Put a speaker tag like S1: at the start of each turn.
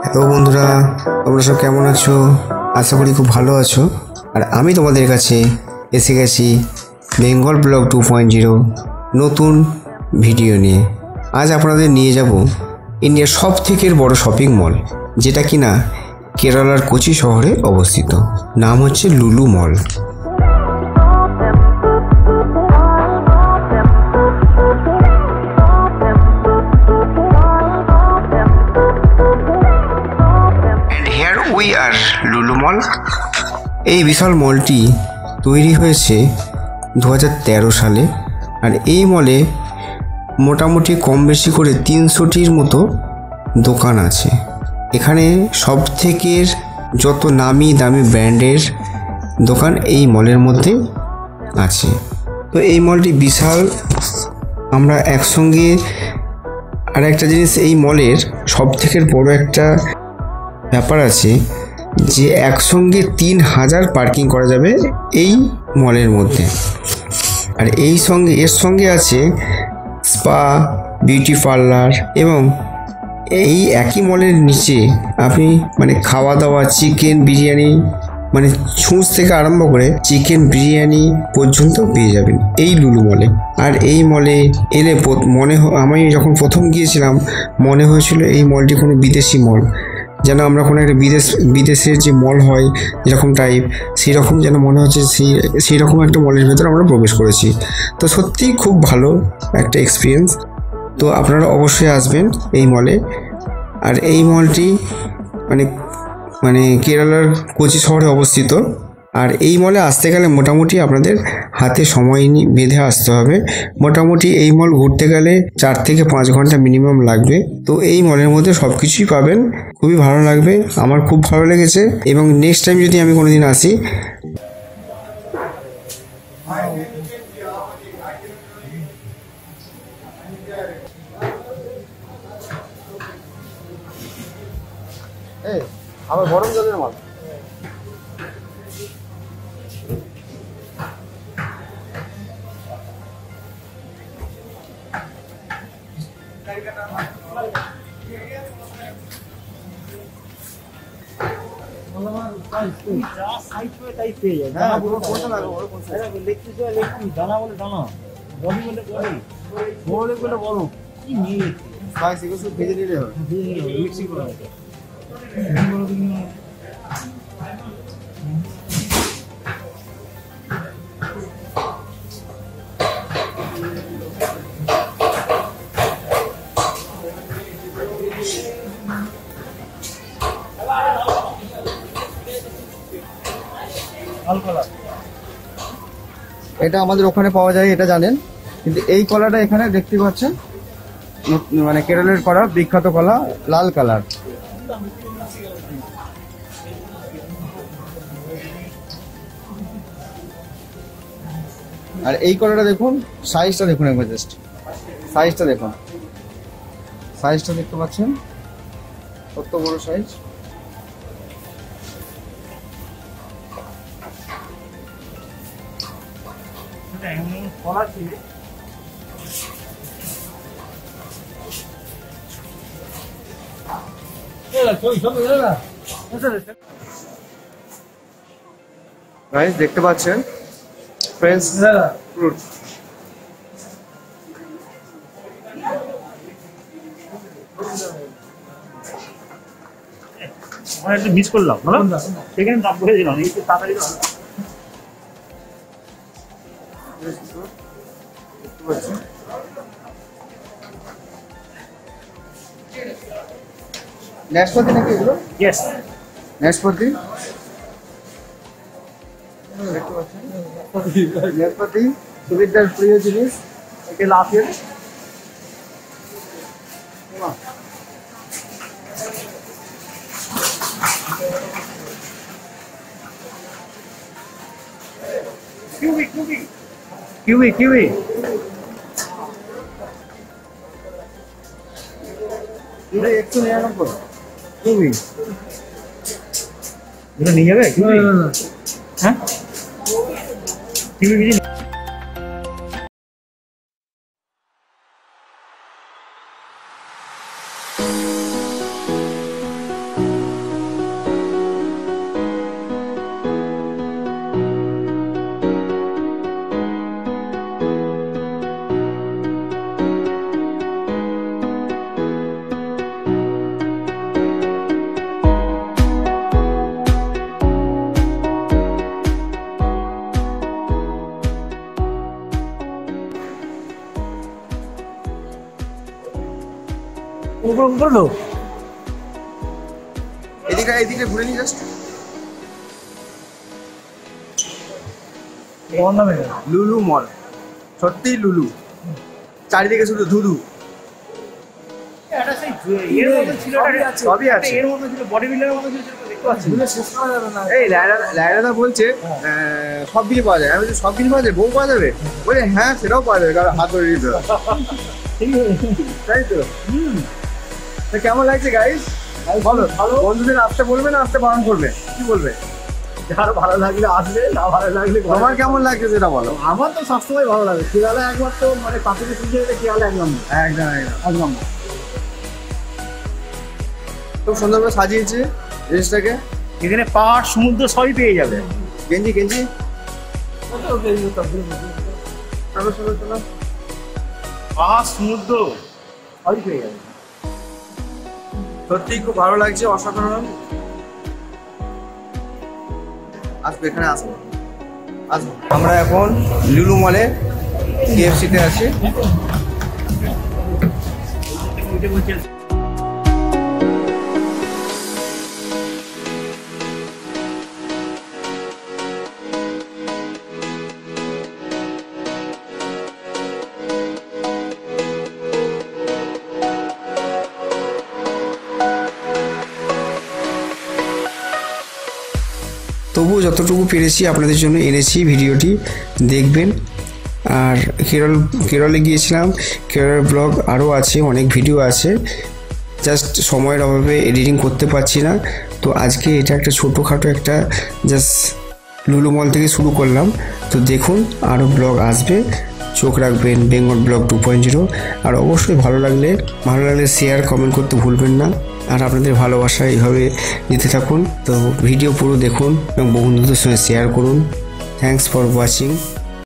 S1: Hello বন্ধুরা, তোমরা সব কেমন আছো? আশা করি খুব ভালো আছো। আর আমি তোমাদের কাছে এসে গেছি বেঙ্গল ব্লগ 2.0 নতুন ভিডিও নিয়ে। আজ আপনাদের নিয়ে যাব ইন্ডিয়ার সবথেকে বড় শপিং মল, যেটা কিনা কেরালার কোচি শহরে অবস্থিত। নাম হচ্ছে লুলু মল। লুলু মল, এই বিশাল মলটি তৈরি হয়েছে 2013 সালে। আর এই মলে মোটামুটি কম বেশি করে 300টির মতো দোকান আছে। এখানে সব থেকে যত নামি দামি ব্র্যান্ডের দোকান এই মলের মধ্যে আছে। তো এই মলটি বিশাল। আমরা একসঙ্গে আর একটা জিনিস, এই মলের সব থেকে বড় একটা ব্যাপার আছে যে একসঙ্গে 3000 পার্কিং করা যাবে এই মলের মধ্যে। আর এর সঙ্গে আছে স্পা, বিউটি পার্লার, এবং এই একই মলের নিচে আপনি খাওয়া দাওয়া, চিকেন বিরিয়ানি, ছুঁচ থেকে আরম্ভ করে চিকেন বিরিয়ানি পর্যন্ত পেয়ে যাবেন এই লুলু মলে। আর এই মলে এলে আমি যখন প্রথম গিয়েছিলাম মনে হয়েছিল এই মলটি কোনো বিদেশি মল, যেন আমরা কোনো একটা বিদেশের যে মল হয় যেরকম টাইপ, সেই রকম যেন মনে হচ্ছে সেই রকম একটা মলের ভেতর আমরা প্রবেশ করেছি। তো সত্যিই খুব ভালো একটা এক্সপিরিয়েন্স। তো আপনারা অবশ্যই আসবেন এই মলে। আর এই মলটি কেরালার কোচি শহরে অবস্থিত। আর এই মলে আসতে গেলে মোটামুটি আপনাদের হাতে সময় বেঁধে আসতে হবে। মোটামুটি এই মল ঘুরতে গেলে 4 থেকে 5 ঘন্টা মিনিমাম লাগবে। তো এই মলের মধ্যে সব কিছুই পাবেন, খুবই ভালো লাগবে। আমার খুব ভালো লেগেছে, এবং নেক্সট টাইম যদি আমি কোনোদিন আসি আবার গরম জলের মাল। ভেজে নিলে হবে, মিক্সিং করা হবে। এটা আমাদের ওখানে পাওয়া যায়, এটা জানেন, কিন্তু এই কলাটা এখানে দেখতে পাচ্ছেন কেরলের কলা, বিখ্যাত কলা, লাল কালার। আর এই কলাটা দেখুন, সাইজটা দেখুন একবার, জাস্ট সাইজটা দেখুন, সাইজটা দেখতে পাচ্ছেন কত বড় সাইজ। গাইস দেখতে পাচ্ছেন ফ্রেঞ্চ ফ্রুট।
S2: একটু মিস করলাম, সেখানে দাম করে দিলাম একটু তাড়াতাড়ি।
S1: নাশপাতি নাকি এগুলো?
S2: ইয়েস,
S1: নাশপাতি। নাশপাতি সুবিধার প্রিয় জিনিস, এটা লাফের।
S2: কিউই কিউই কিউই কিউই
S1: এটা 199 কিউই।
S2: এটা নিয়ে যাবে কিউই? হ্যাঁ কিউই
S1: এদিকে ঘুরে নিয়ে জাস্ট। লুলু মল, সত্যি লুলু, চারিদিকে শুধু ধুধু। সবই আছে। এই লায়লাদা বলছে সব কিছু পাওয়া যায়। আমি বলছি সব কিছু পাওয়া যায়, বউ পাওয়া যাবে? বলে হ্যাঁ সেটাও পাওয়া যাবে, কারণ হাত ধরে দিতে হবে। তাই তো। কেমন লাগছে গাইস? বন্ধুদের আসতে বলবে না আসতে বারণ করবে? কি বলবে?
S2: যার ভালো লাগলে আসবে, না ভালো লাগলে
S1: তোমার কেমন লাগছে সেটা বলো।
S2: আমার তো সবসময় ভালো লাগে। কেরালা একবার তো মানে পাখিকে শুনতে গেলে কেরালা একদম একদম
S1: খুব সুন্দর করে সাজিয়েছে জিনিসটাকে।
S2: এখানে পাহাড় সমুদ্র সবই পেয়ে যাবে।
S1: গেঞ্জি
S2: পাহাড় সমুদ্র সবই পেয়ে যাবে।
S1: সত্যি খুব ভালো লাগছে, অসাধারণ। আসবে, এখানে আসবো। আমরা এখন লুলু মলে KFC-তে আছি। তবুও যতটুকু পেরেছি আপনাদের জন্য এনেছি, ভিডিওটি দেখবেন। আর কেরলে গিয়েছিলাম, কেরলের ব্লগ আরও আছে, অনেক ভিডিও আছে, জাস্ট সময়ের অভাবে এডিটিং করতে পারছি না। তো আজকে এটা একটা ছোটোখাটো একটা জাস্ট লুলু মল থেকে শুরু করলাম। তো দেখুন আরও ব্লগ আসবে, চোখ রাখবেন বেঙ্গল ব্লগ 2.0। আর অবশ্যই ভালো লাগলে শেয়ার কমেন্ট করতে ভুলবেন না। আর আপনাদের ভালোবাসা এইভাবে দিতে থাকুন। তো ভিডিও পুরো দেখুন এবং বন্ধুদের সঙ্গে শেয়ার করুন। Thanks for watching.